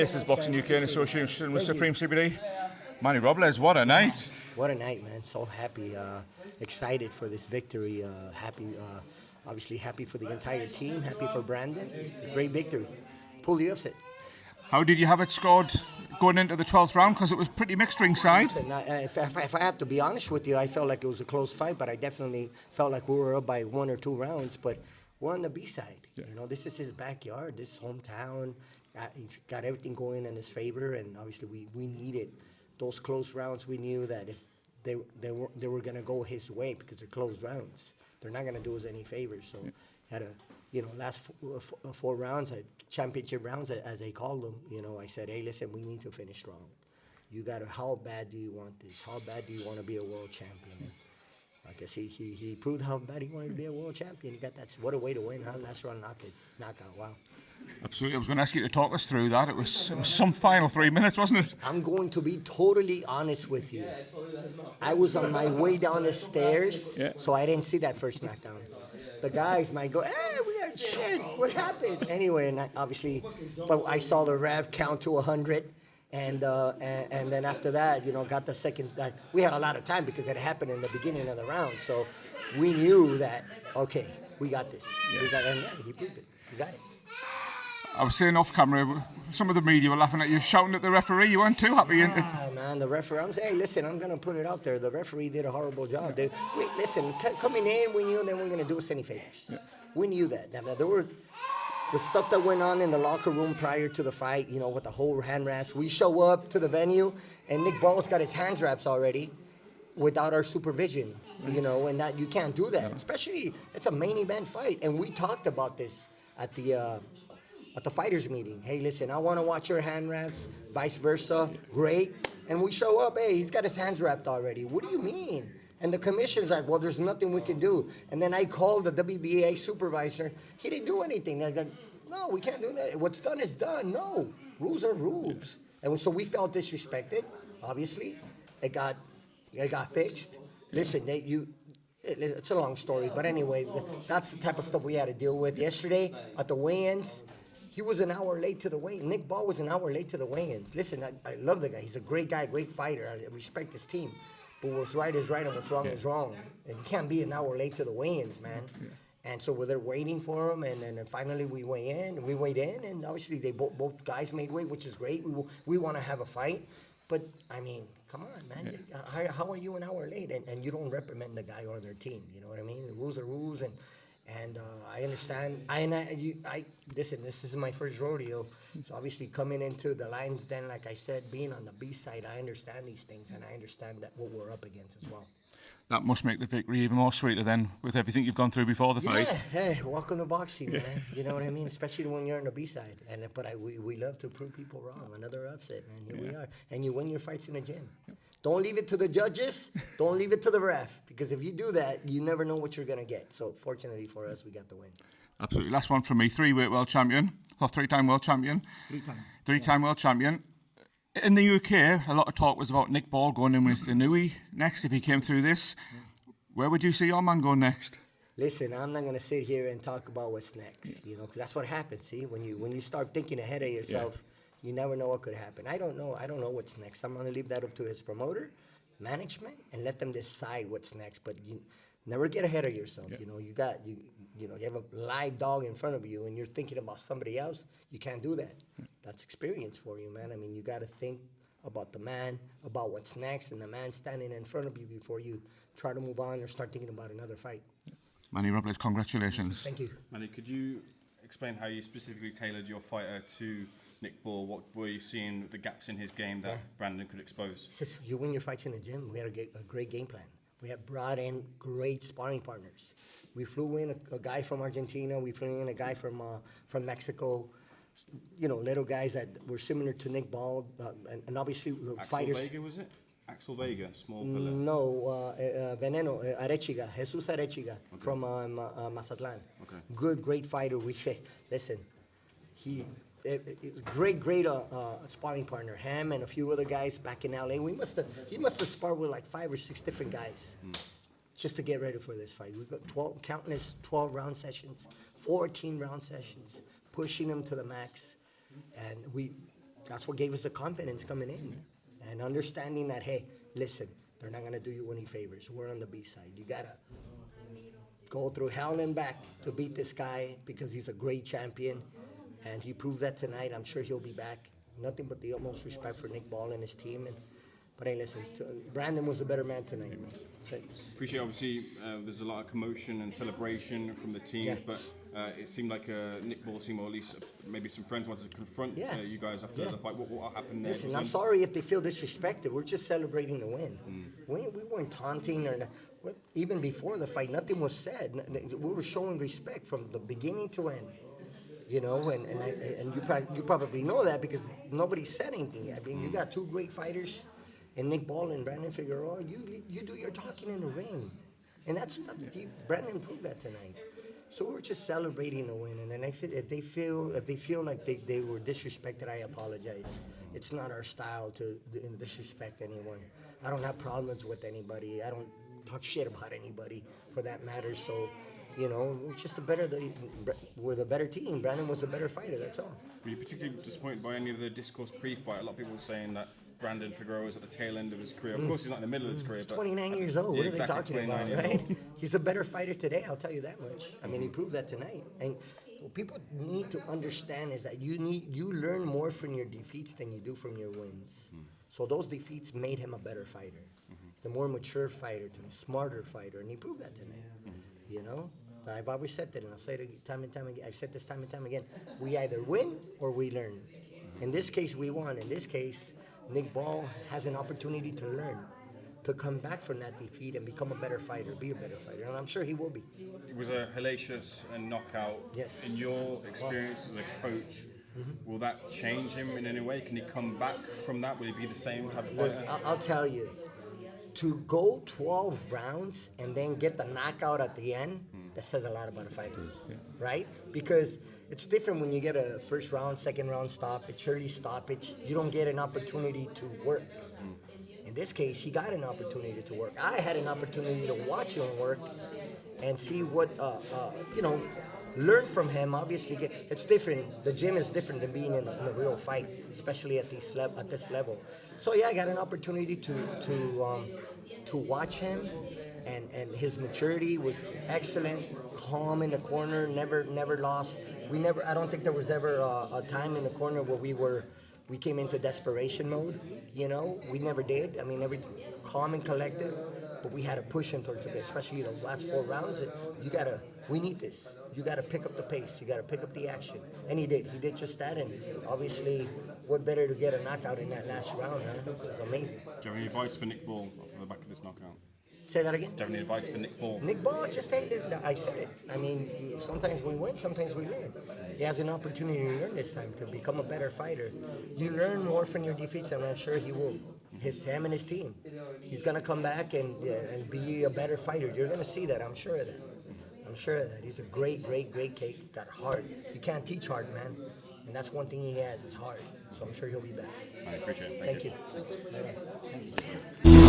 Aces Boxing UK in association with Supreme CBD. Manny Robles, what a night. What a night, man. So happy, excited for this victory. Happy, obviously happy for the entire team. Happy for Brandon. It's a great victory. Pull the upset. How did you have it scored going into the 12th round? Because it was pretty mixed ringside. Listen, if I have to be honest with you, I felt like it was a close fight, but I definitely felt like we were up by 1 or 2 rounds. But we're on the B side. Yeah. You know, this is his backyard, this is hometown. He's got everything going in his favor, and obviously we needed those close rounds. We knew that if they were going to go his way because they're close rounds. They're not going to do us any favors. So had a last 4 rounds, championship rounds as they call them. You know, I said, hey, listen, we need to finish strong. You got to. How bad do you want this? How bad do you want to be a world champion? And I guess he proved how bad he wanted to be a world champion. He got that. What a way to win, huh? Last round knockout. Wow. Absolutely. I was going to ask you to talk us through that. It was some final 3 minutes, wasn't it? I'm going to be totally honest with you. I was on my way down the stairs, so I didn't see that first knockdown. The guys might go, hey, we got shit. What happened? Anyway, and obviously, but I saw the rev count to 100. And then after that, got the second. We had a lot of time because it happened in the beginning of the round. So we knew that, okay, we got this. We got, and he proved it. We got it. I was saying off camera, some of the media were laughing at you, shouting at the referee. You weren't too happy. Yeah, man, the referee. I'm saying, hey, listen, I'm going to put it out there. The referee did a horrible job. Listen, coming in, we knew they weren't going to do us any favors. Yeah. We knew that. Now, there were the stuff that went on in the locker room prior to the fight, with the whole hand wraps. We show up to the venue, and Nick Ball's got his hand wraps already without our supervision, and that you can't do that. Especially, it's a main event fight. And we talked about this at the fighters meeting. Hey, listen, I want to watch your hand wraps, vice versa. Great. And we show up, hey, he's got his hands wrapped already. What do you mean? And the commission's like, well, there's nothing we can do. And then I called the WBA supervisor. He didn't do anything. They're like, no, we can't do that. What's done is done. No, rules are rules. And so we felt disrespected, obviously. It got fixed. Listen, it's a long story. But anyway, that's the type of stuff we had to deal with. Yesterday at the weigh-ins, he was an hour late to the weigh-in. Nick Ball was an hour late to the weigh-ins. Listen, I love the guy. He's a great guy, great fighter. I respect his team. But what's right is right and what's wrong is wrong. And you can't be an hour late to the weigh-ins, man. Yeah. And so we're there waiting for him, and then finally we weigh in. We weighed in, and obviously they both guys made weight, which is great. We want to have a fight. But, I mean, come on, man. How are you an hour late? And you don't reprimand the guy or their team. You know what I mean? The rules are rules, and I understand. Listen, this is my first rodeo. So obviously coming into the Lions Den, like I said, being on the B side, I understand these things, and I understand that what we're up against as well. That must make the victory even more sweeter then, with everything you've gone through before the fight. Yeah, hey, welcome to boxing, man. You know what I mean? Especially when you're on the B side. But we love to prove people wrong. Another upset, man. Here we are. And you win your fights in the gym. Yeah. Don't leave it to the judges. Don't leave it to the ref. Because if you do that, you never know what you're going to get. So fortunately for us, we got the win. Absolutely. Last one from me. 3-weight world champion. Or 3-time world champion. 3-time. 3-time world champion. In the UK, a lot of talk was about Nick Ball going in with Inouye next if he came through this. Yeah. Where would you see your man go next? Listen, I'm not going to sit here and talk about what's next, because that's what happens. See, when you start thinking ahead of yourself, you never know what could happen. I don't know what's next. I'm going to leave that up to his promoter, management, and let them decide what's next. But you never get ahead of yourself. Yeah. You have a live dog in front of you, and you're thinking about somebody else. You can't do that. Yeah. That's experience for you, man. I mean, you got to think about the man, about what's next, and the man standing in front of you before you try to move on or start thinking about another fight. Manny Robles, congratulations. Thank you. Manny, could you explain how you specifically tailored your fighter to Nick Ball? What were you seeing the gaps in his game that Brandon could expose? Just, you win your fights in the gym. We had a great game plan. We have brought in great sparring partners. We flew in a guy from Argentina. We flew in a guy from Mexico. Little guys that were similar to Nick Ball, and obviously fighters. Vega, was it? Axel Vega, small pillar. No, Veneno, Arechiga, Jesus Arechiga from Mazatlan. Okay. Good, great fighter. Listen, he was great sparring partner. Him and a few other guys back in LA. He must have sparred with like 5 or 6 different guys just to get ready for this fight. We got 12 round sessions, 14 round sessions, pushing him to the max, and that's what gave us the confidence coming in. And understanding that, hey, listen, they're not going to do you any favors. We're on the B side. You got to go through hell and back to beat this guy because he's a great champion. And he proved that tonight. I'm sure he'll be back. Nothing but the utmost respect for Nick Ball and his team. But hey, listen, Brandon was a better man tonight. Appreciate, obviously, there's a lot of commotion and celebration from the teams, but it seemed like Nick Ball's team, or at least maybe some friends, wanted to confront you guys after the fight. What happened there? Listen, I'm sorry if they feel disrespected. We're just celebrating the win. We weren't taunting or even before the fight. Nothing was said. We were showing respect from the beginning to end. You know, and you probably know that because nobody said anything. I mean, you got two great fighters, in Nick Ball and Brandon Figueroa. You do your talking in the ring, and that's Brandon proved that tonight. So we're just celebrating the win, and then if they feel like they were disrespected, I apologize. It's not our style to disrespect anyone. I don't have problems with anybody. I don't talk shit about anybody for that matter. So. You know, we're just we're the better team. Brandon was a better fighter, that's all. Were you particularly disappointed by any of the discourse pre-fight? A lot of people were saying that Brandon Figueroa was at the tail end of his career. Of course, he's not in the middle of his career. He's but 29 years old. What are they talking about, right? Old. He's a better fighter today, I'll tell you that much. I mean, he proved that tonight. And what people need to understand is that you learn more from your defeats than you do from your wins. So those defeats made him a better fighter. He's a more mature fighter, a smarter fighter, and he proved that tonight. You know? I've always said that, and I'll say it time and time again. I've said this time and time again. We either win or we learn. In this case, we won. In this case, Nick Ball has an opportunity to learn, to come back from that defeat and become a better fighter, be a better fighter, and I'm sure he will be. It was a hellacious knockout. Yes. In your experience as a coach, will that change him in any way? Can he come back from that? Will he be the same type of fighter? I'll tell you, to go 12 rounds and then get the knockout at the end, that says a lot about a fighter, right? Because it's different when you get a first round, second round stoppage, early stoppage. You don't get an opportunity to work. In this case, he got an opportunity to work. I had an opportunity to watch him work and see what, learn from him. Obviously, it's different. The gym is different than being in the real fight, especially at this level. So yeah, I got an opportunity to watch him, and his maturity was excellent. Calm in the corner, never lost. I don't think there was ever a time in the corner where we came into desperation mode. You know, we never did. I mean, calm and collected, but we had to push him towards it, especially the last 4 rounds. We need this. You got to pick up the pace. You got to pick up the action. And he did. He did just that. And obviously, what better to get a knockout in that last round, huh? This is amazing. Do you have any advice for Nick Ball off the back of this knockout? Say that again? Do you have any advice for Nick Ball? Nick Ball, just say I said it. I mean, sometimes we win, sometimes we learn. He has an opportunity to learn this time, to become a better fighter. You learn more from your defeats, and I'm sure he will. Him and his team. He's going to come back and be a better fighter. You're going to see that. I'm sure of that. I'm sure of that. He's a great cake. Got heart. You can't teach heart, man. And that's one thing he has, is heart. So I'm sure he'll be back. I appreciate it. Thank you. Thank you.